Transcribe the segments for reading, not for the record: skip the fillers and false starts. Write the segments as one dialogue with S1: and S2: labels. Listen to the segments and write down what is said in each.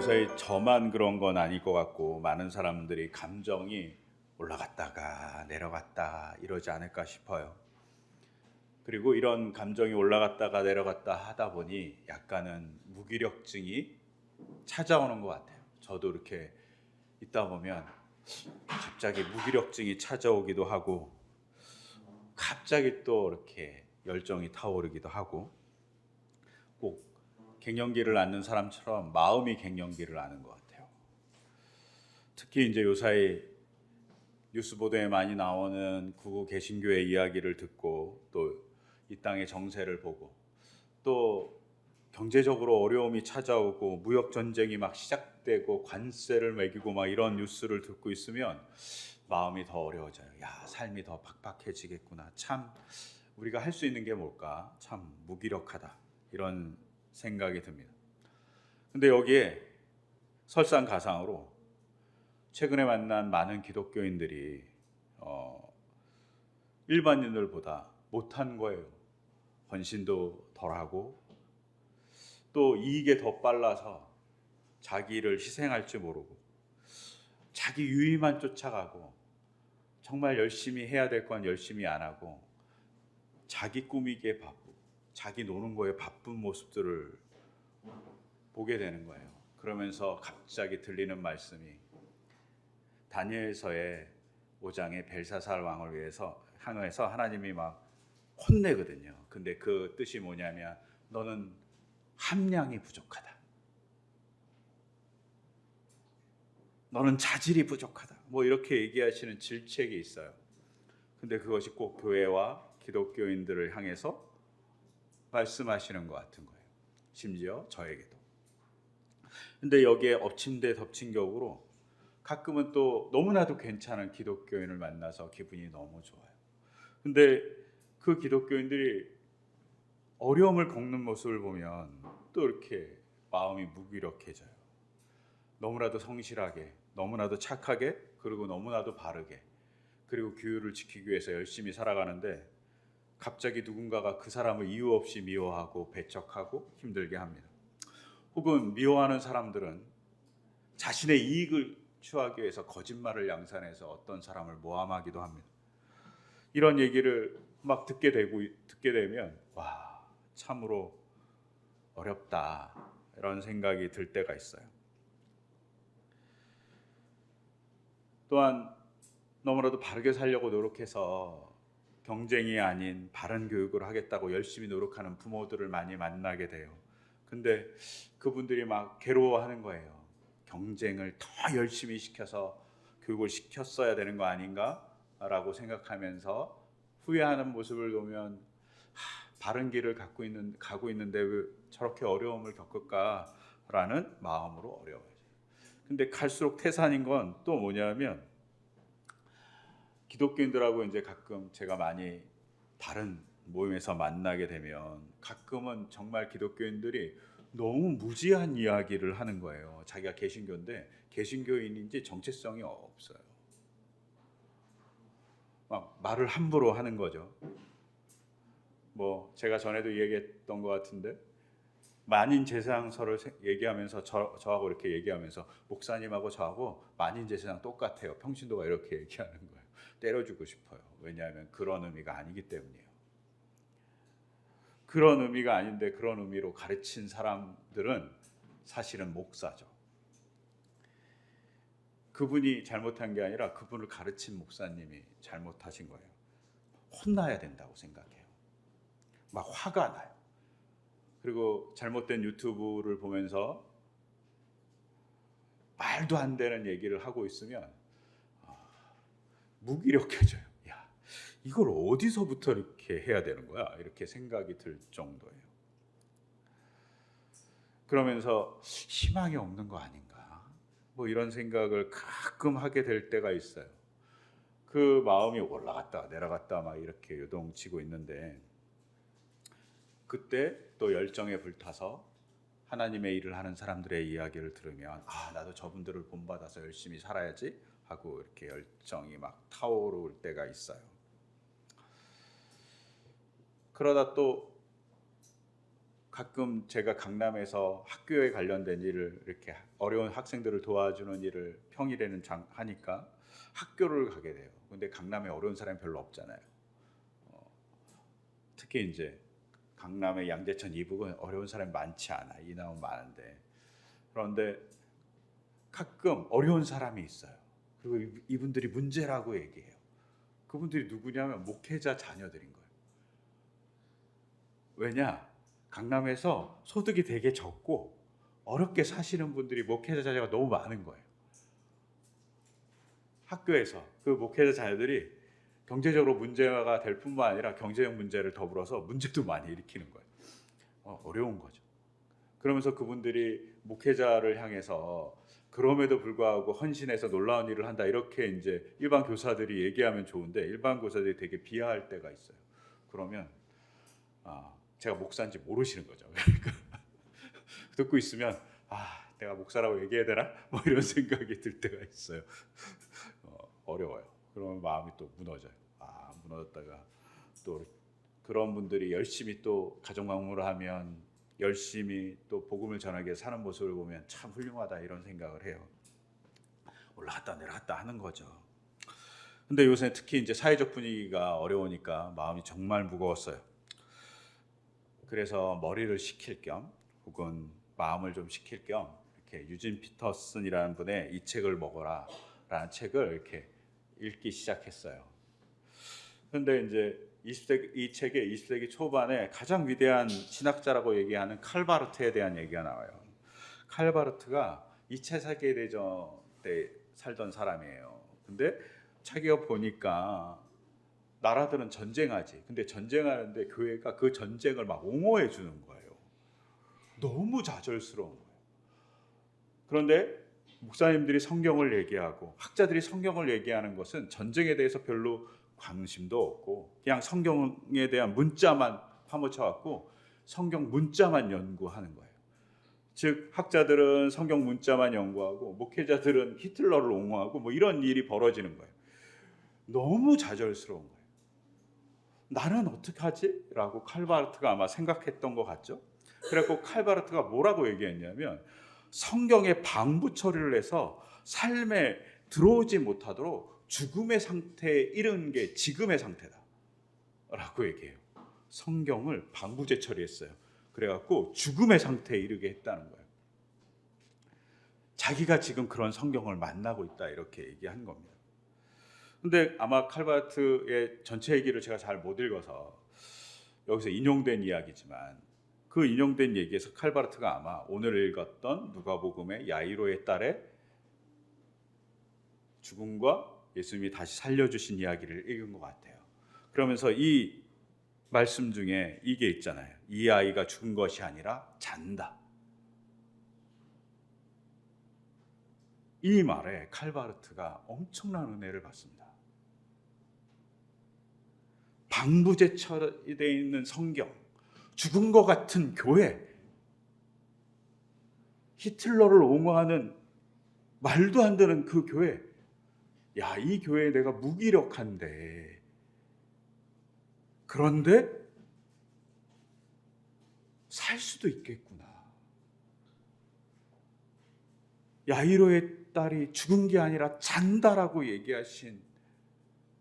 S1: 요새 저만 그런 건 아닐 것 같고 많은 사람들이 감정이 올라갔다가 내려갔다 이러지 않을까 싶어요. 그리고 이런 감정이 올라갔다가 내려갔다 하다 보니 약간은 무기력증이 찾아오는 것 같아요. 저도 이렇게 있다 보면 갑자기 무기력증이 찾아오기도 하고 갑자기 또 이렇게 열정이 타오르기도 하고 꼭 갱년기를 앓는 사람처럼 마음이 갱년기를 앓는 것 같아요. 특히 이제 요사이 뉴스 보도에 많이 나오는 구구 개신교의 이야기를 듣고 또 이 땅의 정세를 보고 또 경제적으로 어려움이 찾아오고 무역 전쟁이 막 시작되고 관세를 매기고 막 이런 뉴스를 듣고 있으면 마음이 더 어려워져요. 야, 삶이 더 팍팍해지겠구나. 참 우리가 할 수 있는 게 뭘까? 참 무기력하다. 이런 생각이 듭니다. 근데 여기에 설상가상으로 최근에 만난 많은 기독교인들이 일반인들보다 못한 거예요. 헌신도 덜하고 또 이익에 더 빨라서 자기를 희생할 줄 모르고 자기 유의만 쫓아가고 정말 열심히 해야 될 건 열심히 안 하고 자기 꾸미기에 바쁘고 자기 노는 거에 바쁜 모습들을 보게 되는 거예요. 그러면서 갑자기 들리는 말씀이 다니엘서의 5장의 벨사살 왕을 위해서 향해서 하나님이 막 혼내거든요. 근데 그 뜻이 뭐냐면 너는 함량이 부족하다. 너는 자질이 부족하다. 뭐 이렇게 얘기하시는 질책이 있어요. 근데 그것이 꼭 교회와 기독교인들을 향해서 말씀하시는 것 같은 거예요. 심지어 저에게도. 근데 여기에 엎친 데 덮친 격으로 가끔은 또 너무나도 괜찮은 기독교인을 만나서 기분이 너무 좋아요. 근데 그 기독교인들이 어려움을 겪는 모습을 보면 또 이렇게 마음이 무기력해져요. 너무나도 성실하게, 너무나도 착하게, 그리고 너무나도 바르게, 그리고 규율을 지키기 위해서 열심히 살아가는데 갑자기 누군가가 그 사람을 이유 없이 미워하고 배척하고 힘들게 합니다. 혹은 미워하는 사람들은 자신의 이익을 취하기 위해서 거짓말을 양산해서 어떤 사람을 모함하기도 합니다. 이런 얘기를 막 듣게 되면 와, 참으로 어렵다 이런 생각이 들 때가 있어요. 또한 너무나도 바르게 살려고 노력해서 경쟁이 아닌 바른 교육을 하겠다고 열심히 노력하는 부모들을 많이 만나게 돼요. 근데 그분들이 막 괴로워하는 거예요. 경쟁을 더 열심히 시켜서 교육을 시켰어야 되는 거 아닌가라고 생각하면서 후회하는 모습을 보면 바른 길을 가고 있는데 왜 저렇게 어려움을 겪을까라는 마음으로 어려워요. 근데 갈수록 태산인 건 또 뭐냐면 기독교인들하고 이제 가끔 제가 많이 다른 모임에서 만나게 되면 가끔은 정말 기독교인들이 너무 무지한 이야기를 하는 거예요. 자기가 개신교인데 개신교인인지 정체성이 없어요. 막 말을 함부로 하는 거죠. 뭐 제가 전에도 얘기했던 것 같은데 만인제사장서를 얘기하면서 저하고 이렇게 얘기하면서 목사님하고 저하고 만인제사장 똑같아요. 평신도가 이렇게 얘기하는 거예요. 때려주고 싶어요. 왜냐하면 그런 의미가 아니기 때문이에요. 그런 의미가 아닌데 그런 의미로 가르친 사람들은 사실은 목사죠. 그분이 잘못한 게 아니라 그분을 가르친 목사님이 잘못하신 거예요. 혼나야 된다고 생각해요. 막 화가 나요. 그리고 잘못된 유튜브를 보면서 말도 안 되는 얘기를 하고 있으면 무기력해져요. 야, 이걸 어디서부터 이렇게 해야 되는 거야? 이렇게 생각이 들 정도예요. 그러면서 희망이 없는 거 아닌가? 뭐 이런 생각을 가끔 하게 될 때가 있어요. 그 마음이 올라갔다 내려갔다 막 이렇게 요동치고 있는데 그때 또 열정에 불타서 하나님의 일을 하는 사람들의 이야기를 들으면 나도 저분들을 본받아서 열심히 살아야지 하고 이렇게 열정이 막 타오를 때가 있어요. 그러다 또 가끔 제가 강남에서 학교에 관련된 일을 이렇게 어려운 학생들을 도와주는 일을 평일에는 하니까 학교를 가게 돼요. 근데 강남에 어려운 사람이 별로 없잖아요. 특히 이제 강남의 양재천 이북은 어려운 사람이 많지 않아. 이남은 많은데. 그런데 가끔 어려운 사람이 있어요. 그리고 이분들이 문제라고 얘기해요. 그분들이 누구냐면 목회자 자녀들인 거예요. 왜냐? 강남에서 소득이 되게 적고 어렵게 사시는 분들이 목회자 자녀가 너무 많은 거예요. 학교에서 그 목회자 자녀들이 경제적으로 문제가 될 뿐만 아니라 경제적 문제를 더불어서 문제도 많이 일으키는 거예요. 어려운 거죠. 그러면서 그분들이 목회자를 향해서 그럼에도 불구하고 헌신해서 놀라운 일을 한다 이렇게 이제 일반 교사들이 얘기하면 좋은데 일반 교사들이 되게 비하할 때가 있어요. 그러면 제가 목사인지 모르시는 거죠. 그러니까 듣고 있으면 내가 목사라고 얘기해야 되나? 뭐 이런 생각이 들 때가 있어요. 어려워요. 그러면 마음이 또 무너져요. 무너졌다가 또 그런 분들이 열심히 또 가정 방문을 하면 열심히 또 복음을 전하기 위해 사는 모습을 보면 참 훌륭하다 이런 생각을 해요. 올라갔다 내려갔다 하는 거죠. 근데 요새 특히 이제 사회적 분위기가 어려우니까 마음이 정말 무거웠어요. 그래서 머리를 식힐 겸 혹은 마음을 좀 식힐 겸 이렇게 유진 피터슨이라는 분의 이 책을 먹어라라는 책을 이렇게 읽기 시작했어요. 그런데 이제 이 책의 20세기 초반에 가장 위대한 신학자라고 얘기하는 칼바르트에 대한 얘기가 나와요. 칼바르트가 2차 세계대전 때 살던 사람이에요. 근데 자기가 보니까 나라들은 전쟁하지. 근데 전쟁하는데 교회가 그 전쟁을 막 옹호해 주는 거예요. 너무 좌절스러운 거예요. 그런데 목사님들이 성경을 얘기하고 학자들이 성경을 얘기하는 것은 전쟁에 대해서 별로 관심도 없고 그냥 성경에 대한 문자만 파묻혀 갖고 성경 문자만 연구하는 거예요. 즉 학자들은 성경 문자만 연구하고 목회자들은 히틀러를 옹호하고 뭐 이런 일이 벌어지는 거예요. 너무 좌절스러운 거예요. 나는 어떻게 하지? 라고 칼바르트가 아마 생각했던 것 같죠. 그래서 칼바르트가 뭐라고 얘기했냐면 성경에 방부 처리를 해서 삶에 들어오지 못하도록 죽음의 상태에 이른 게 지금의 상태다 라고 얘기해요. 성경을 방부제 처리했어요. 그래갖고 죽음의 상태에 이르게 했다는 거예요. 자기가 지금 그런 성경을 만나고 있다 이렇게 얘기한 겁니다. 근데 아마 칼바르트의 전체 얘기를 제가 잘 못 읽어서 여기서 인용된 이야기지만 그 인용된 얘기에서 칼바르트가 아마 오늘 읽었던 누가복음의 야이로의 딸의 죽음과 예수님이 다시 살려주신 이야기를 읽은 것 같아요. 그러면서 이 말씀 중에 이게 있잖아요. 이 아이가 죽은 것이 아니라 잔다. 이 말에 칼바르트가 엄청난 은혜를 받습니다. 방부제 처리되어 있는 성경, 죽은 것 같은 교회, 히틀러를 옹호하는 말도 안 되는 그 교회, 이 교회에 내가 무기력한데 그런데 살 수도 있겠구나. 야이로의 딸이 죽은 게 아니라 잔다라고 얘기하신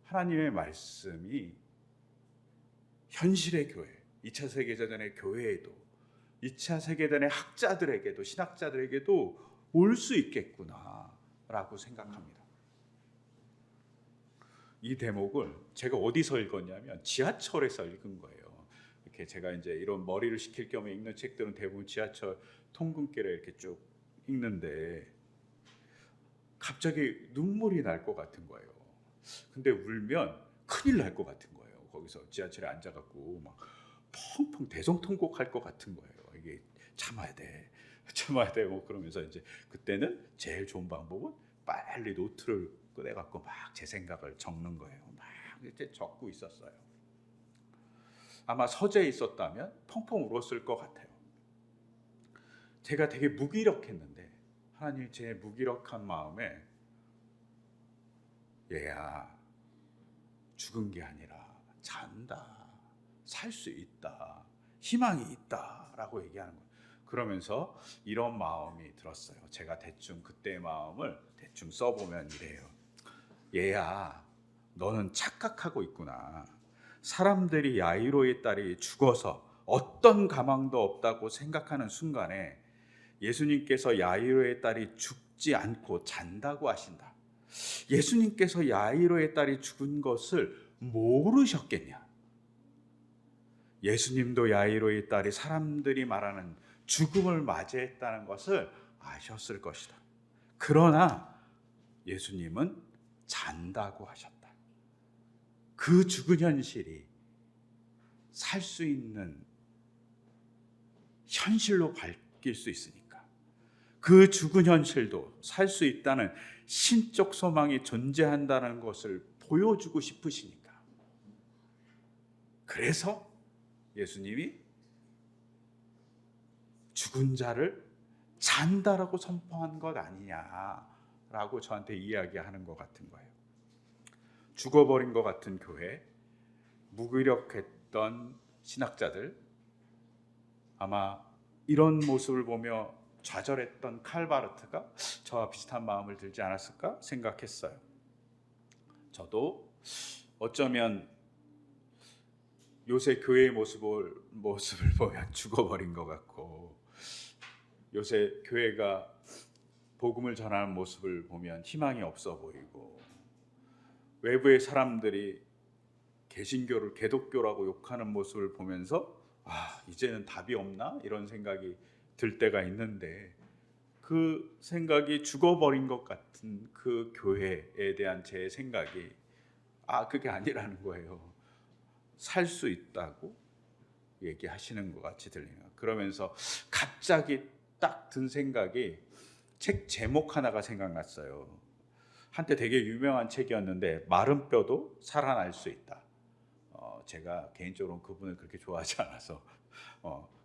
S1: 하나님의 말씀이 현실의 교회, 2차 세계대전의 교회에도 2차 세계대전의 학자들에게도 신학자들에게도 올 수 있겠구나라고 생각합니다. 이 대목을 제가 어디서 읽었냐면 지하철에서 읽은 거예요. 이렇게 제가 이제 이런 머리를 식힐 겸 읽는 책들은 대부분 지하철 통근길에 이렇게 쭉 읽는데 갑자기 눈물이 날 것 같은 거예요. 근데 울면 큰일 날 것 같은 거예요. 거기서 지하철에 앉아갖고 막 펑펑 대성통곡 할 것 같은 거예요. 이게 참아야 돼. 뭐 그러면서 이제 그때는 제일 좋은 방법은 빨리 노트를 꺼내갖고 막 제 생각을 적는 거예요. 막 이제 적고 있었어요. 아마 서재에 있었다면 펑펑 울었을 것 같아요. 제가 되게 무기력했는데 하나님 제 무기력한 마음에 얘야 죽은 게 아니라 잔다. 살 수 있다. 희망이 있다라고 얘기하는 거예요. 그러면서 이런 마음이 들었어요. 제가 대충 그때의 마음을 대충 써보면 이래요. 얘야, 너는 착각하고 있구나. 사람들이 야이로의 딸이 죽어서 어떤 가망도 없다고 생각하는 순간에 예수님께서 야이로의 딸이 죽지 않고 잔다고 하신다. 예수님께서 야이로의 딸이 죽은 것을 모르셨겠냐? 예수님도 야이로의 딸이 사람들이 말하는 죽음을 맞이했다는 것을 아셨을 것이다. 그러나 예수님은 잔다고 하셨다. 그 죽은 현실이 살 수 있는 현실로 바뀔 수 있으니까, 그 죽은 현실도 살 수 있다는 신적 소망이 존재한다는 것을 보여주고 싶으시니까, 그래서 예수님이 죽은 자를 잔다라고 선포한 것 아니냐라고 저한테 이야기하는 것 같은 거예요. 죽어버린 것 같은 교회, 무기력했던 신학자들, 아마 이런 모습을 보며 좌절했던 칼바르트가 저와 비슷한 마음을 들지 않았을까 생각했어요. 저도 어쩌면 요새 교회의 모습을 보면 죽어버린 것 같고, 요새 교회가 복음을 전하는 모습을 보면 희망이 없어 보이고, 외부의 사람들이 개신교를 개독교라고 욕하는 모습을 보면서 이제는 답이 없나? 이런 생각이 들 때가 있는데, 그 생각이 죽어버린 것 같은 그 교회에 대한 제 생각이 그게 아니라는 거예요. 살 수 있다고 얘기하시는 것 같이 들리네요. 그러면서 갑자기 딱 든 생각이 책 제목 하나가 생각났어요. 한때 되게 유명한 책이었는데, 마른 뼈도 살아날 수 있다. 제가 개인적으로 그분을 그렇게 좋아하지 않아서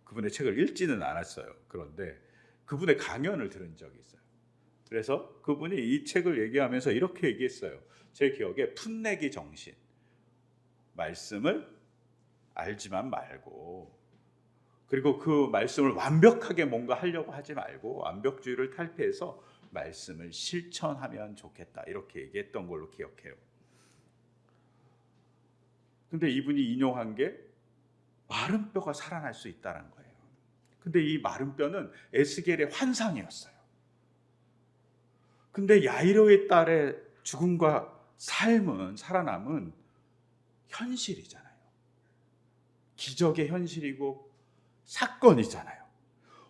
S1: 그분의 책을 읽지는 않았어요. 그런데 그분의 강연을 들은 적이 있어요. 그래서 그분이 이 책을 얘기하면서 이렇게 얘기했어요. 제 기억에 풋내기 정신, 말씀을 알지만 말고, 그리고 그 말씀을 완벽하게 뭔가 하려고 하지 말고 완벽주의를 탈피해서 말씀을 실천하면 좋겠다, 이렇게 얘기했던 걸로 기억해요. 근데 이분이 인용한 게 마른 뼈가 살아날 수 있다는 거예요. 근데 이 마른 뼈는 에스겔의 환상이었어요. 근데 야이로의 딸의 죽음과 삶은, 살아남은 현실이잖아요. 기적의 현실이고 사건이잖아요.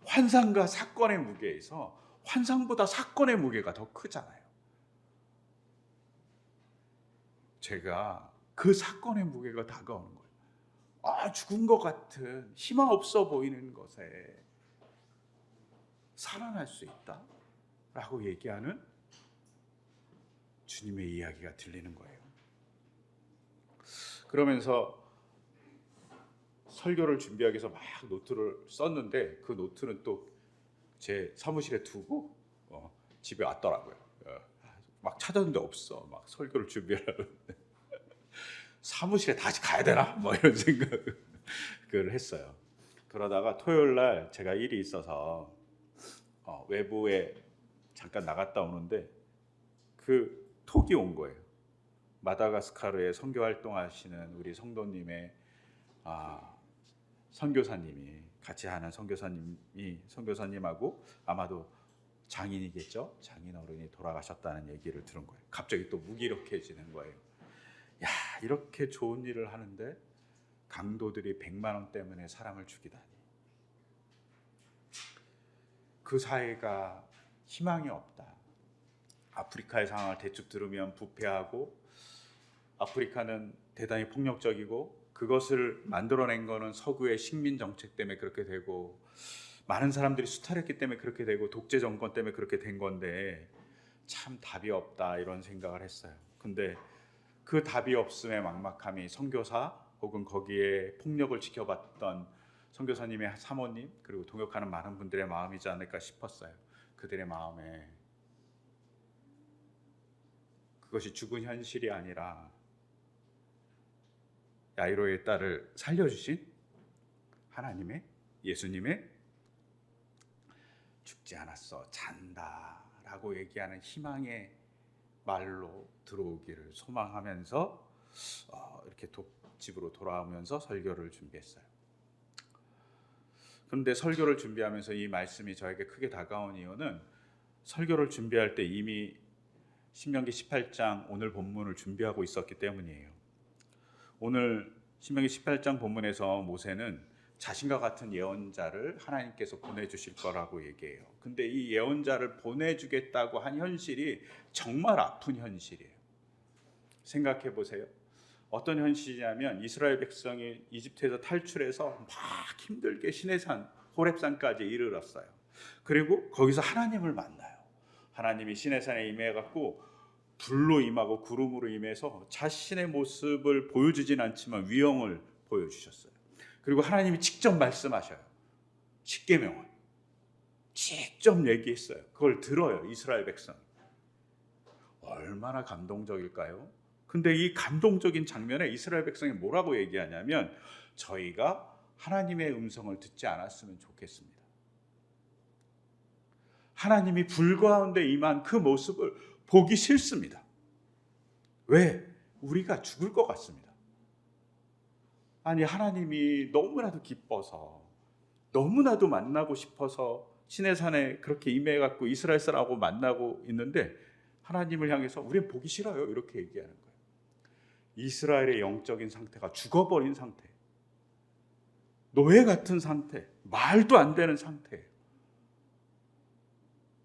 S1: 환상과 사건의 무게에서 환상보다 사건의 무게가 더 크잖아요. 제가 그 사건의 무게가 다가오는 거예요. 죽은 것 같은 희망 없어 보이는 것에 살아날 수 있다 라고 얘기하는 주님의 이야기가 들리는 거예요. 그러면서 설교를 준비하기 위해서 막 노트를 썼는데, 그 노트는 또 제 사무실에 두고 집에 왔더라고요. 막 찾았는데 없어. 막 설교를 준비하려고 사무실에 다시 가야 되나? 뭐 이런 생각을 했어요. 그러다가 토요일 날 제가 일이 있어서 외부에 잠깐 나갔다 오는데 그 톡이 온 거예요. 마다가스카르에 선교 활동하시는 우리 성도님의 선교사님이, 같이 하는 선교사님하고 아마도 장인이겠죠? 장인 어른이 돌아가셨다는 얘기를 들은 거예요. 갑자기 또 무기력해지는 거예요. 야, 이렇게 좋은 일을 하는데 강도들이 100만 원 때문에 사람을 죽이다니. 그 사회가 희망이 없다. 아프리카의 상황을 대충 들으면 부패하고, 아프리카는 대단히 폭력적이고, 그것을 만들어낸 거는 서구의 식민 정책 때문에 그렇게 되고, 많은 사람들이 수탈했기 때문에 그렇게 되고, 독재 정권 때문에 그렇게 된 건데 참 답이 없다, 이런 생각을 했어요. 근데 그 답이 없음의 막막함이 선교사 혹은 거기에 폭력을 지켜봤던 선교사님의 사모님, 그리고 동역하는 많은 분들의 마음이지 않을까 싶었어요. 그들의 마음에 그것이 죽은 현실이 아니라 야이로의 딸을 살려주신 하나님의, 예수님의 죽지 않았어, 잔다라고 얘기하는 희망의 말로 들어오기를 소망하면서 이렇게 집으로 돌아오면서 설교를 준비했어요. 그런데 설교를 준비하면서 이 말씀이 저에게 크게 다가온 이유는 설교를 준비할 때 이미 신명기 18장 오늘 본문을 준비하고 있었기 때문이에요. 오늘 신명기 18장 본문에서 모세는 자신과 같은 예언자를 하나님께서 보내주실 거라고 얘기해요. 근데 이 예언자를 보내주겠다고 한 현실이 정말 아픈 현실이에요. 생각해 보세요. 어떤 현실이냐면 이스라엘 백성이 이집트에서 탈출해서 막 힘들게 시내산 호렙산까지 이르렀어요. 그리고 거기서 하나님을 만나요. 하나님이 시내산에 임해갖고 불로 임하고 구름으로 임해서 자신의 모습을 보여주진 않지만 위엄을 보여주셨어요. 그리고 하나님이 직접 말씀하셔요. 십계명을 직접 얘기했어요. 그걸 들어요, 이스라엘 백성이. 얼마나 감동적일까요? 근데 이 감동적인 장면에 이스라엘 백성이 뭐라고 얘기하냐면 저희가 하나님의 음성을 듣지 않았으면 좋겠습니다. 하나님이 불 가운데 임한 그 모습을 보기 싫습니다. 왜? 우리가 죽을 것 같습니다. 아니, 하나님이 너무나도 기뻐서 너무나도 만나고 싶어서 시내산에 그렇게 임해갖고 이스라엘 사람하고 만나고 있는데 하나님을 향해서 우리는 보기 싫어요, 이렇게 얘기하는 거예요. 이스라엘의 영적인 상태가 죽어버린 상태, 노예 같은 상태, 말도 안 되는 상태예요.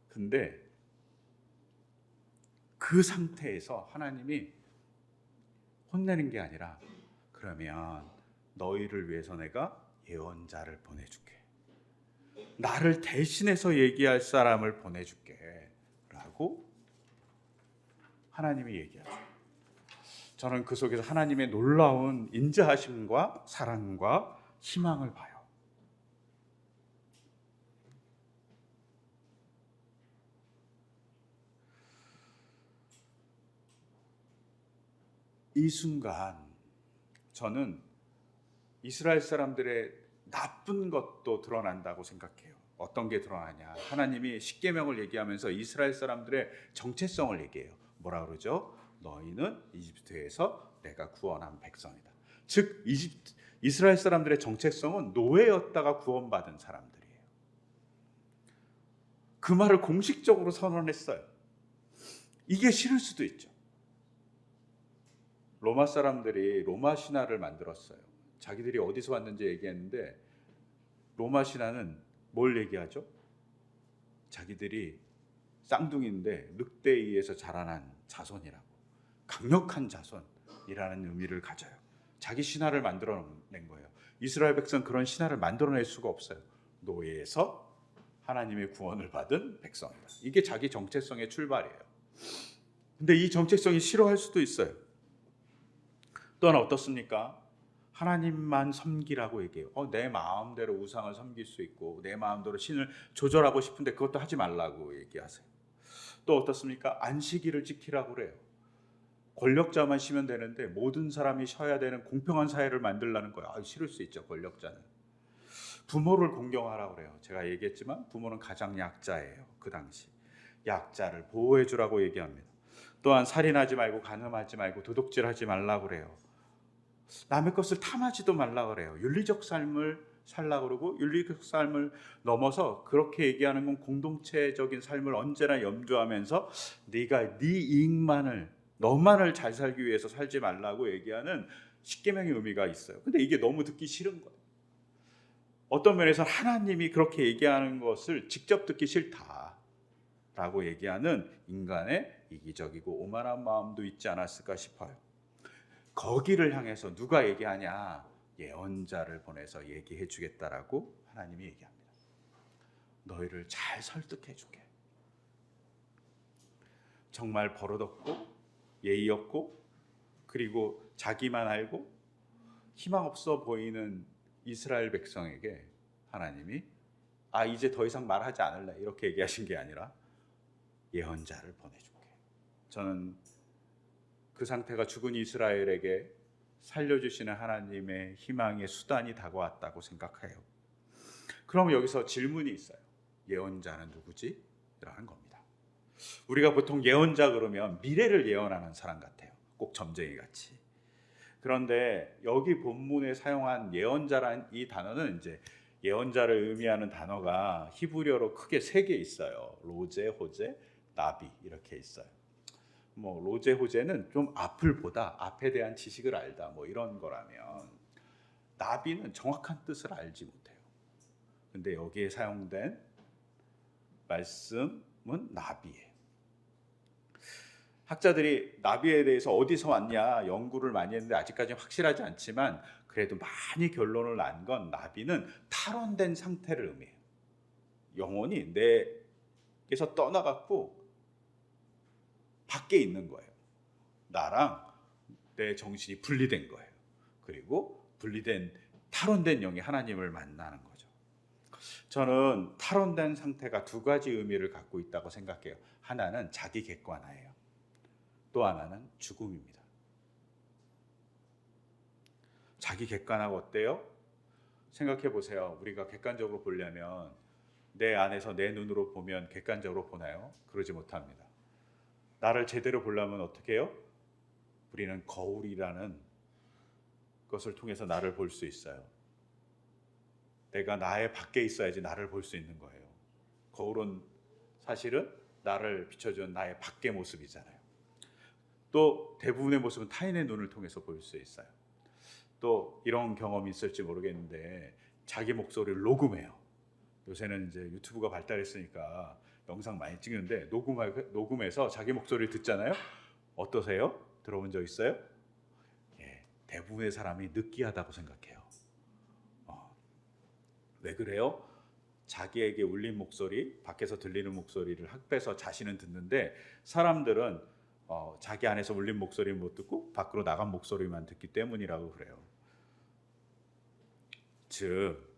S1: 근데 그 상태에서 하나님이 혼내는 게 아니라 그러면 너희를 위해서 내가 예언자를 보내줄게, 나를 대신해서 얘기할 사람을 보내줄게 라고 하나님이 얘기하죠. 저는 그 속에서 하나님의 놀라운 인자하심과 사랑과 희망을 봐요. 이 순간 저는 이스라엘 사람들의 나쁜 것도 드러난다고 생각해요. 어떤 게 드러나냐? 하나님이 십계명을 얘기하면서 이스라엘 사람들의 정체성을 얘기해요. 뭐라 그러죠? 너희는 이집트에서 내가 구원한 백성이다. 즉 이스라엘 사람들의 정체성은 노예였다가 구원받은 사람들이에요. 그 말을 공식적으로 선언했어요. 이게 싫을 수도 있죠. 로마 사람들이 로마 신화를 만들었어요. 자기들이 어디서 왔는지 얘기했는데 로마 신화는 뭘 얘기하죠? 자기들이 쌍둥이인데 늑대에 의해서 자라난 자손이라고, 강력한 자손이라는 의미를 가져요. 자기 신화를 만들어낸 거예요. 이스라엘 백성 그런 신화를 만들어낼 수가 없어요. 노예에서 하나님의 구원을 받은 백성이다. 이게 자기 정체성의 출발이에요. 근데 이 정체성이 싫어할 수도 있어요. 또 하나 어떻습니까? 하나님만 섬기라고 얘기해요. 내 마음대로 우상을 섬길 수 있고 내 마음대로 신을 조절하고 싶은데 그것도 하지 말라고 얘기하세요. 또 어떻습니까? 안식일을 지키라고 그래요. 권력자만 쉬면 되는데 모든 사람이 쉬어야 되는 공평한 사회를 만들라는 거예요. 싫을 수 있죠, 권력자는. 부모를 공경하라고 그래요. 제가 얘기했지만 부모는 가장 약자예요. 그 당시 약자를 보호해 주라고 얘기합니다. 또한 살인하지 말고 간음하지 말고 도둑질하지 말라고 그래요. 남의 것을 탐하지도 말라고 그래요. 윤리적 삶을 살라고 그러고 윤리적 삶을 넘어서 그렇게 얘기하는 건 공동체적인 삶을 언제나 염두하면서 네가 네 이익만을, 너만을 잘 살기 위해서 살지 말라고 얘기하는 십계명의 의미가 있어요. 근데 이게 너무 듣기 싫은 거예요. 어떤 면에서 하나님이 그렇게 얘기하는 것을 직접 듣기 싫다라고 얘기하는 인간의 이기적이고 오만한 마음도 있지 않았을까 싶어요. 거기를 향해서 누가 얘기하냐? 예언자를 보내서 얘기해 주겠다라고 하나님이 얘기합니다. 너희를 잘 설득해 주게. 정말 버릇없고 예의 없고 그리고 자기만 알고 희망 없어 보이는 이스라엘 백성에게 하나님이 이제 더 이상 말하지 않을래 이렇게 얘기하신 게 아니라 예언자를 보내줄게. 저는 그 상태가 죽은 이스라엘에게 살려주시는 하나님의 희망의 수단이 다가왔다고 생각해요. 그럼 여기서 질문이 있어요. 예언자는 누구지? 라는 겁니다. 우리가 보통 예언자 그러면 미래를 예언하는 사람 같아요. 꼭 점쟁이 같이. 그런데 여기 본문에 사용한 예언자란 이 단어는 이제 예언자를 의미하는 단어가 히브리어로 크게 3개 있어요. 로제, 호제, 나비 이렇게 있어요. 뭐 로제, 호제는 좀 앞을 보다, 앞에 대한 지식을 알다 뭐 이런 거라면, 나비는 정확한 뜻을 알지 못해요. 근데 여기에 사용된 말씀은 나비예요. 학자들이 나비에 대해서 어디서 왔냐 연구를 많이 했는데 아직까지 확실하지 않지만 그래도 많이 결론을 난 건 나비는 탈원된 상태를 의미해요. 영혼이 내게서 떠나갔고 밖에 있는 거예요. 나랑 내 정신이 분리된 거예요. 그리고 분리된 탈원된 영이 하나님을 만나는 거죠. 저는 탈원된 상태가 2가지 의미를 갖고 있다고 생각해요. 하나는 자기 객관화예요. 또 하나는 죽음입니다. 자기 객관화가 어때요? 생각해 보세요. 우리가 객관적으로 보려면 내 안에서 내 눈으로 보면 객관적으로 보나요? 그러지 못합니다. 나를 제대로 보려면 어떻게 해요? 우리는 거울이라는 것을 통해서 나를 볼 수 있어요. 내가 나의 밖에 있어야지 나를 볼 수 있는 거예요. 거울은 사실은 나를 비춰주는 나의 밖의 모습이잖아요. 또 대부분의 모습은 타인의 눈을 통해서 볼 수 있어요. 또 이런 경험이 있을지 모르겠는데 자기 목소리를 녹음해요. 요새는 이제 유튜브가 발달했으니까 영상 많이 찍는데 녹음해서 자기 목소리를 듣잖아요. 어떠세요? 들어본 적 있어요? 예, 대부분의 사람이 느끼하다고 생각해요. 왜 그래요? 자기에게 울린 목소리, 밖에서 들리는 목소리를 합해서 자신은 듣는데 사람들은 자기 안에서 울린 목소리를 못 듣고 밖으로 나간 목소리만 듣기 때문이라고 그래요. 즉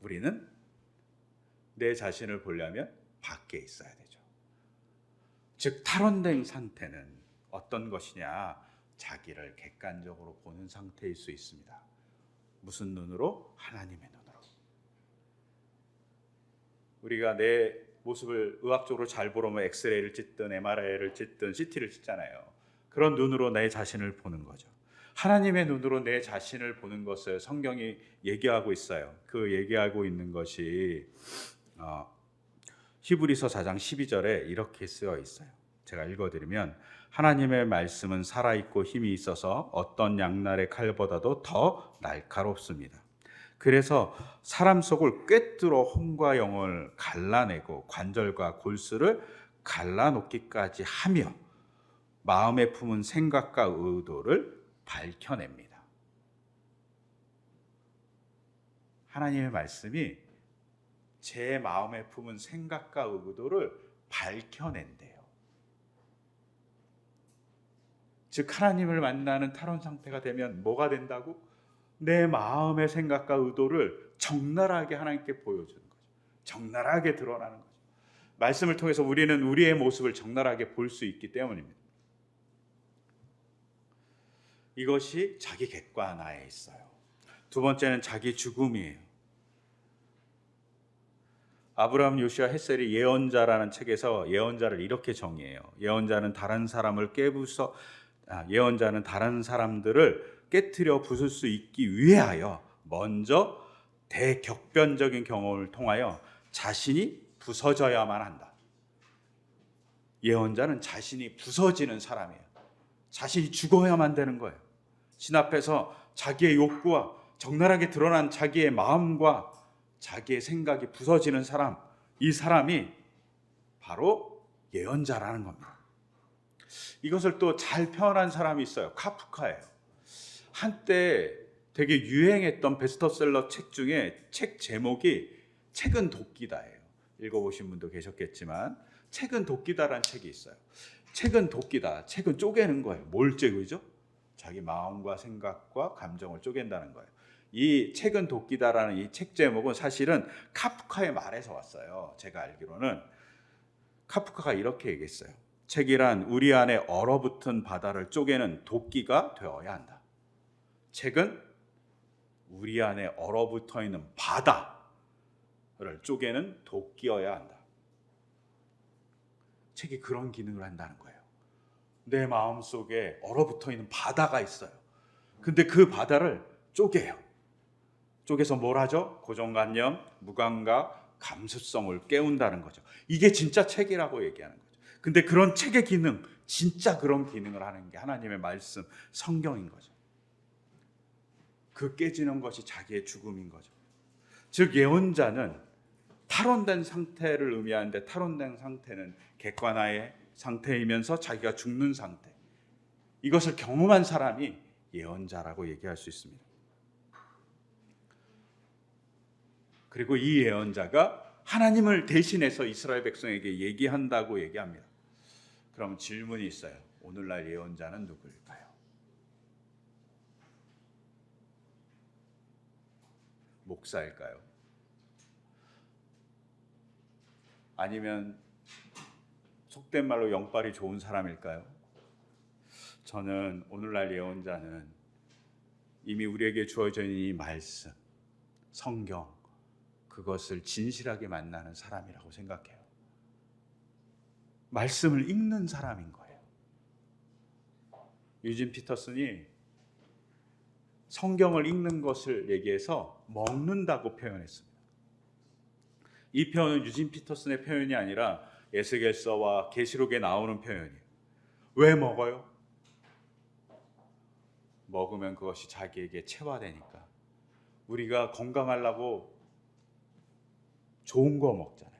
S1: 우리는 내 자신을 보려면 밖에 있어야 되죠. 즉 탈원된 상태는 어떤 것이냐? 자기를 객관적으로 보는 상태일 수 있습니다. 무슨 눈으로? 하나님의 눈으로. 우리가 내 모습을 의학적으로 잘 보려면 엑스레이를 찍든 MRI를 찍든 CT를 찍잖아요. 그런 눈으로 내 자신을 보는 거죠. 하나님의 눈으로 내 자신을 보는 것을 성경이 얘기하고 있어요. 그 얘기하고 있는 것이 히브리서 4장 12절에 이렇게 쓰여 있어요. 제가 읽어드리면 하나님의 말씀은 살아있고 힘이 있어서 어떤 양날의 칼보다도 더 날카롭습니다. 그래서 사람 속을 꿰뚫어 혼과 영을 갈라내고 관절과 골수를 갈라놓기까지 하며 마음에 품은 생각과 의도를 밝혀냅니다. 하나님의 말씀이 제 마음에 품은 생각과 의도를 밝혀낸대요. 즉 하나님을 만나는 탈원 상태가 되면 뭐가 된다고? 내 마음의 생각과 의도를 적나라하게 하나님께 보여주는 거죠. 적나라하게 드러나는 거죠. 말씀을 통해서 우리는 우리의 모습을 적나라하게 볼 수 있기 때문입니다. 이것이 자기 객관화에 있어요. 2번째는 자기 죽음이에요. 아브라함 요시아 헷셀이 예언자라는 책에서 예언자를 이렇게 정의해요. 예언자는 다른 사람들을 깨트려 부술 수 있기 위하여 먼저 대격변적인 경험을 통하여 자신이 부서져야만 한다. 예언자는 자신이 부서지는 사람이에요. 자신이 죽어야만 되는 거예요. 신 앞에서 자기의 욕구와 적나라하게 드러난 자기의 마음과 자기의 생각이 부서지는 사람, 이 사람이 바로 예언자라는 겁니다. 이것을 또 잘 표현한 사람이 있어요. 카프카예요. 한때 되게 유행했던 베스트셀러 책 중에 책 제목이 책은 도끼다예요. 읽어보신 분도 계셨겠지만 책은 도끼다라는 책이 있어요. 책은 도끼다. 책은 쪼개는 거예요. 뭘 쪼개죠? 자기 마음과 생각과 감정을 쪼갠다는 거예요. 이 책은 도끼다라는 이 책 제목은 사실은 카프카의 말에서 왔어요. 제가 알기로는 카프카가 이렇게 얘기했어요. 책이란 우리 안에 얼어붙은 바다를 쪼개는 도끼가 되어야 한다. 책은 우리 안에 얼어붙어 있는 바다를 쪼개는 도끼여야 한다. 책이 그런 기능을 한다는 거예요. 내 마음속에 얼어붙어 있는 바다가 있어요. 근데 그 바다를 쪼개요. 쪼개서 뭘 하죠? 고정관념, 무감각, 감수성을 깨운다는 거죠. 이게 진짜 책이라고 얘기하는 거죠. 근데 그런 책의 기능, 진짜 그런 기능을 하는 게 하나님의 말씀, 성경인 거죠. 그 깨지는 것이 자기의 죽음인 거죠. 즉 예언자는 탈원된 상태를 의미하는데, 탈원된 상태는 객관화의 상태이면서 자기가 죽는 상태, 이것을 경험한 사람이 예언자라고 얘기할 수 있습니다. 그리고 이 예언자가 하나님을 대신해서 이스라엘 백성에게 얘기한다고 얘기합니다. 그럼 질문이 있어요. 오늘날 예언자는 누구일까요? 목사일까요? 아니면 속된 말로 영빨이 좋은 사람일까요? 저는 오늘날 예언자는 이미 우리에게 주어져 있는 이 말씀, 성경, 그것을 진실하게 만나는 사람이라고 생각해요. 말씀을 읽는 사람인 거예요. 유진 피터슨이 성경을 읽는 것을 얘기해서 먹는다고 표현했습니다. 이 표현은 유진 피터슨의 표현이 아니라 에스겔서와 계시록에 나오는 표현이에요. 왜 먹어요? 먹으면 그것이 자기에게 체화되니까. 우리가 건강하려고 좋은 거 먹잖아요.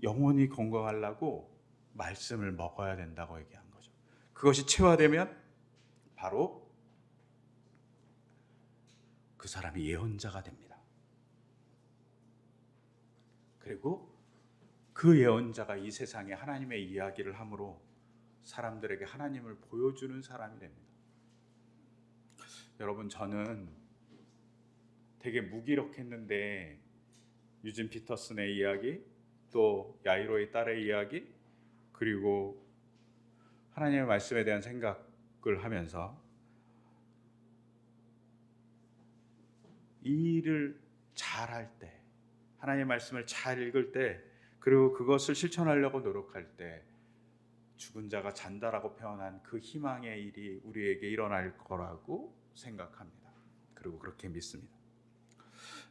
S1: 영혼이 건강하려고 말씀을 먹어야 된다고 얘기한 거죠. 그것이 체화되면 바로 그 사람이 예언자가 됩니다. 그리고 그 예언자가 이 세상에 하나님의 이야기를 함으로 사람들에게 하나님을 보여주는 사람이 됩니다. 여러분, 저는 되게 무기력했는데 유진 피터슨의 이야기, 또 야이로의 딸의 이야기, 그리고 하나님의 말씀에 대한 생각을 하면서 이 일을 잘할 때, 하나님의 말씀을 잘 읽을 때, 그리고 그것을 실천하려고 노력할 때 죽은 자가 잔다라고 표현한 그 희망의 일이 우리에게 일어날 거라고 생각합니다. 그리고 그렇게 믿습니다.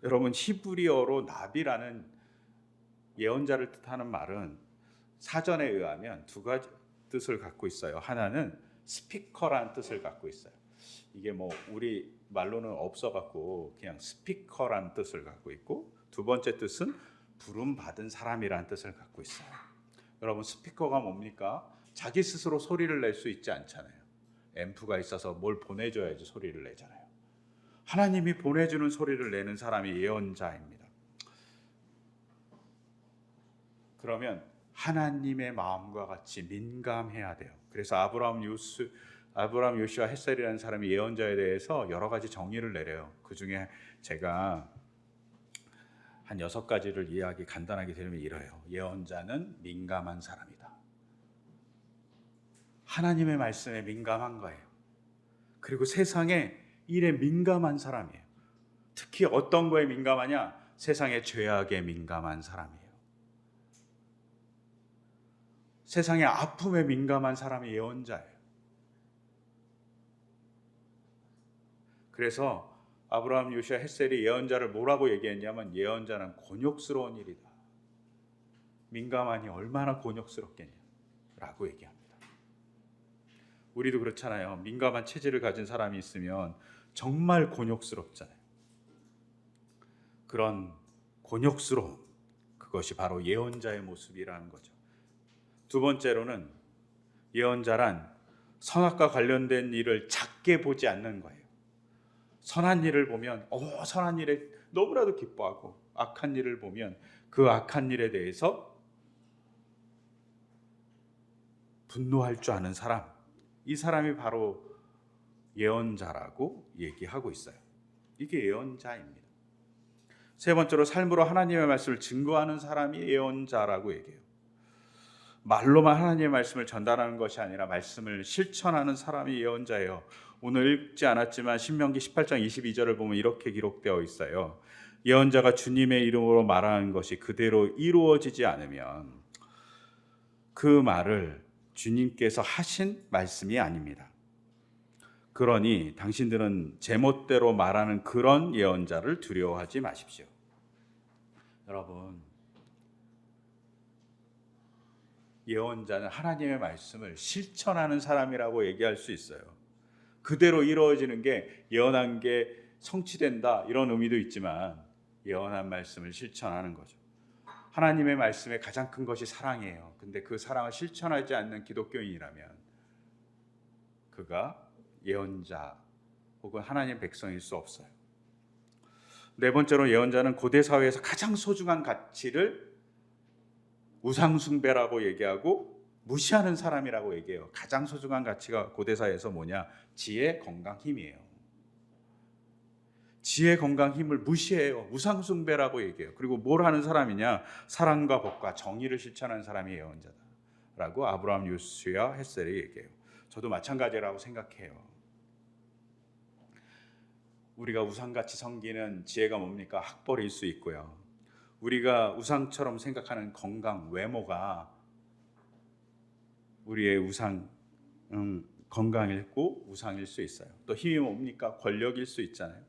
S1: 여러분, 히브리어로 나비라는 예언자를 뜻하는 말은 사전에 의하면 두 가지 뜻을 갖고 있어요. 하나는 스피커라는 뜻을 갖고 있어요. 이게 뭐 우리 말로는 없어갖고 그냥 스피커라는 뜻을 갖고 있고, 두 번째 뜻은 부름 받은 사람이라는 뜻을 갖고 있어요. 여러분, 스피커가 뭡니까? 자기 스스로 소리를 낼 수 있지 않잖아요. 앰프가 있어서 뭘 보내줘야지 소리를 내잖아요. 하나님이 보내주는 소리를 내는 사람이 예언자입니다. 그러면 하나님의 마음과 같이 민감해야 돼요. 그래서 아브라함, 요시아, 헷셀이라는 사람이 예언자에 대해서 여러 가지 정의를 내려요. 그 중에 제가 한 6가지를 이야기 간단하게 드리면 이래요. 예언자는 민감한 사람이다. 하나님의 말씀에 민감한 거예요. 그리고 세상의 일에 민감한 사람이에요. 특히 어떤 거에 민감하냐? 세상의 죄악에 민감한 사람이에요. 세상의 아픔에 민감한 사람이 예언자예요. 그래서 아브라함, 요시아, 헷셀이 예언자를 뭐라고 얘기했냐면, 예언자는 곤욕스러운 일이다. 민감하니 얼마나 곤욕스럽겠냐라고 얘기합니다. 우리도 그렇잖아요. 민감한 체질을 가진 사람이 있으면 정말 곤욕스럽잖아요. 그런 곤욕스러움, 그것이 바로 예언자의 모습이라는 거죠. 두 번째로는 예언자란 선악과 관련된 일을 작게 보지 않는 거예요. 선한 일을 보면 선한 일에 너무나도 기뻐하고, 악한 일을 보면 그 악한 일에 대해서 분노할 줄 아는 사람, 이 사람이 바로 예언자라고 얘기하고 있어요. 이게 예언자입니다. 세 번째로 삶으로 하나님의 말씀을 증거하는 사람이 예언자라고 얘기해요. 말로만 하나님의 말씀을 전달하는 것이 아니라 말씀을 실천하는 사람이 예언자예요. 오늘 읽지 않았지만 신명기 18장 22절을 보면 이렇게 기록되어 있어요. 예언자가 주님의 이름으로 말하는 것이 그대로 이루어지지 않으면 그 말을 주님께서 하신 말씀이 아닙니다. 그러니 당신들은 제멋대로 말하는 그런 예언자를 두려워하지 마십시오. 여러분, 예언자는 하나님의 말씀을 실천하는 사람이라고 얘기할 수 있어요. 그대로 이루어지는 게 예언한 게 성취된다 이런 의미도 있지만 예언한 말씀을 실천하는 거죠. 하나님의 말씀의 가장 큰 것이 사랑이에요. 근데 그 사랑을 실천하지 않는 기독교인이라면 그가 예언자 혹은 하나님의 백성일 수 없어요. 네 번째로 예언자는 고대 사회에서 가장 소중한 가치를 우상숭배라고 얘기하고 무시하는 사람이라고 얘기해요. 가장 소중한 가치가 고대 사회에서 뭐냐? 지혜, 건강, 힘이에요. 지혜, 건강, 힘을 무시해요. 우상숭배라고 얘기해요. 그리고 뭘 하는 사람이냐? 사랑과 복과 정의를 실천하는 사람이 예언자다라고 아브라함 요스야 헷셀이 얘기해요. 저도 마찬가지라고 생각해요. 우리가 우상같이 섬기는 지혜가 뭡니까? 학벌일 수 있고요. 우리가 우상처럼 생각하는 건강, 외모가 우리의 건강이고 우상일 수 있어요. 또 힘이 뭡니까? 권력일 수 있잖아요.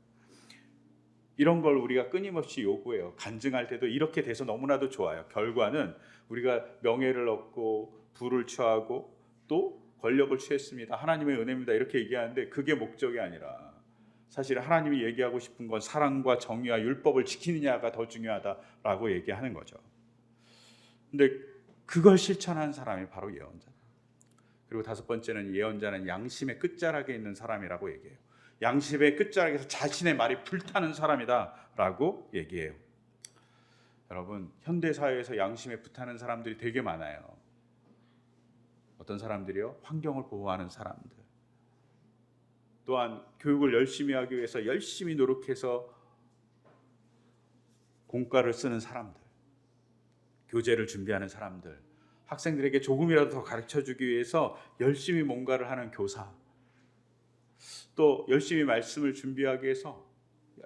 S1: 이런 걸 우리가 끊임없이 요구해요. 간증할 때도 이렇게 돼서 너무나도 좋아요. 결과는 우리가 명예를 얻고 부를 취하고 또 권력을 취했습니다. 하나님의 은혜입니다. 이렇게 얘기하는데 그게 목적이 아니라 사실 하나님이 얘기하고 싶은 건 사랑과 정의와 율법을 지키느냐가 더 중요하다라고 얘기하는 거죠. 근데 그걸 실천하는 사람이 바로 예언자다. 그리고 다섯 번째는 예언자는 양심의 끝자락에 있는 사람이라고 얘기해요. 양심의 끝자락에서 자신의 말이 불타는 사람이다라고 얘기해요. 여러분, 현대 사회에서 양심에 불타는 사람들이 되게 많아요. 어떤 사람들이요? 환경을 보호하는 사람들. 또한 교육을 열심히 하기 위해서 열심히 노력해서 공과를 쓰는 사람들, 교재를 준비하는 사람들, 학생들에게 조금이라도 더 가르쳐주기 위해서 열심히 뭔가를 하는 교사, 또 열심히 말씀을 준비하기 위해서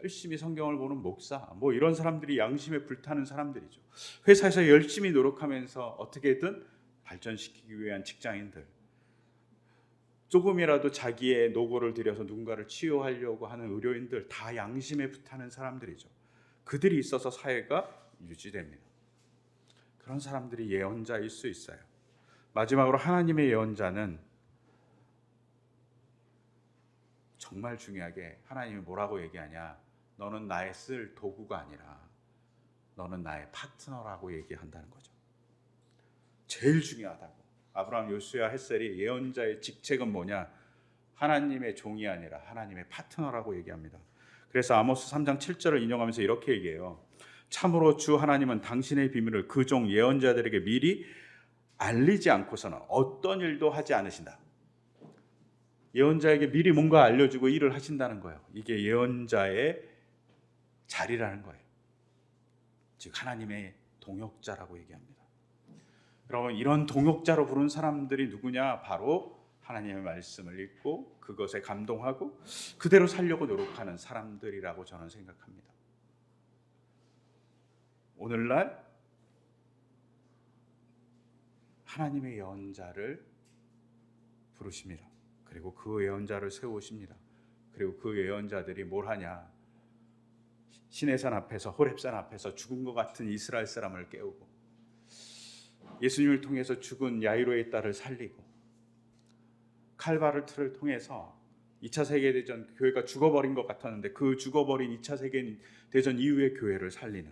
S1: 열심히 성경을 보는 목사, 이런 사람들이 양심에 불타는 사람들이죠. 회사에서 열심히 노력하면서 어떻게든 발전시키기 위한 직장인들, 조금이라도 자기의 노고를 들여서 누군가를 치유하려고 하는 의료인들, 다 양심에 불타는 사람들이죠. 그들이 있어서 사회가 유지됩니다. 그런 사람들이 예언자일 수 있어요. 마지막으로 하나님의 예언자는 정말 중요하게 하나님이 뭐라고 얘기하냐? 너는 나의 쓸 도구가 아니라 너는 나의 파트너라고 얘기한다는 거죠. 제일 중요하다고. 아브라함 요스야 헷셀이 예언자의 직책은 뭐냐? 하나님의 종이 아니라 하나님의 파트너라고 얘기합니다. 그래서 아모스 3장 7절을 인용하면서 이렇게 얘기해요. 참으로 주 하나님은 당신의 비밀을 그 종 예언자들에게 미리 알리지 않고서는 어떤 일도 하지 않으신다. 예언자에게 미리 뭔가 알려주고 일을 하신다는 거예요. 이게 예언자의 자리라는 거예요. 즉 하나님의 동역자라고 얘기합니다. 여러분, 이런 동역자로 부른 사람들이 누구냐? 바로 하나님의 말씀을 읽고 그것에 감동하고 그대로 살려고 노력하는 사람들이라고 저는 생각합니다. 오늘날 하나님의 예언자를 부르십니다. 그리고 그 예언자를 세우십니다. 그리고 그 예언자들이 뭘 하냐? 시내산 앞에서, 호렙산 앞에서 죽은 것 같은 이스라엘 사람을 깨우고 예수님을 통해서 죽은 야이로의 딸을 살리고 칼바르트를 통해서 2차 세계대전 교회가 죽어버린 것 같았는데 그 죽어버린 2차 세계대전 이후의 교회를 살리는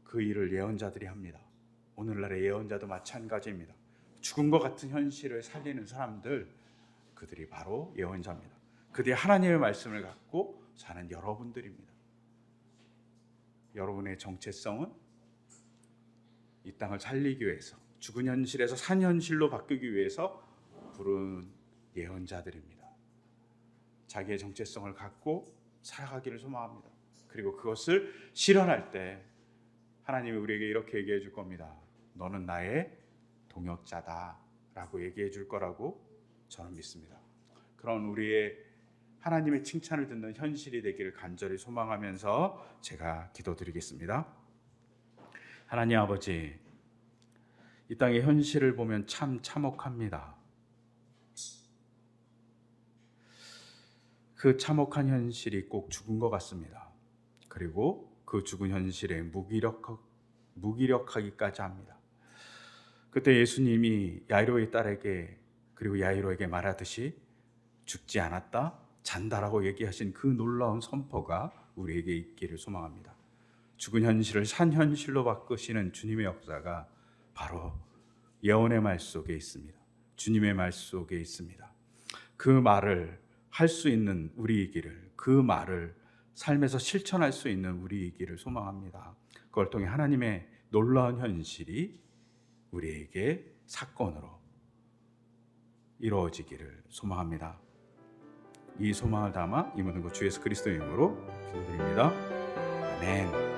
S1: 그 일을 예언자들이 합니다. 오늘날의 예언자도 마찬가지입니다. 죽은 것 같은 현실을 살리는 사람들, 그들이 바로 예언자입니다. 그들이 하나님의 말씀을 갖고 사는 여러분들입니다. 여러분의 정체성은 이 땅을 살리기 위해서, 죽은 현실에서 산 현실로 바꾸기 위해서 부른 예언자들입니다. 자기의 정체성을 갖고 살아가기를 소망합니다. 그리고 그것을 실현할 때 하나님이 우리에게 이렇게 얘기해 줄 겁니다. 너는 나의 동역자다 라고 얘기해 줄 거라고 저는 믿습니다. 그런 우리의 하나님의 칭찬을 듣는 현실이 되기를 간절히 소망하면서 제가 기도드리겠습니다. 하나님 아버지, 이 땅의 현실을 보면 참 참혹합니다. 그 참혹한 현실이 꼭 죽은 것 같습니다. 그리고 그 죽은 현실에 무기력하기까지 합니다. 그때 예수님이 야이로의 딸에게 그리고 야이로에게 말하듯이 죽지 않았다, 잔다라고 얘기하신 그 놀라운 선포가 우리에게 있기를 소망합니다. 죽은 현실을 산 현실로 바꾸시는 주님의 역사가 바로 예언의 말 속에 있습니다. 주님의 말 속에 있습니다. 그 말을 할 수 있는 우리이기를, 그 말을 삶에서 실천할 수 있는 우리이기를 소망합니다. 그걸 통해 하나님의 놀라운 현실이 우리에게 사건으로 이루어지기를 소망합니다. 이 소망을 담아 이 모든 것 주 예수 그리스도의 이름으로 기도드립니다. 아멘.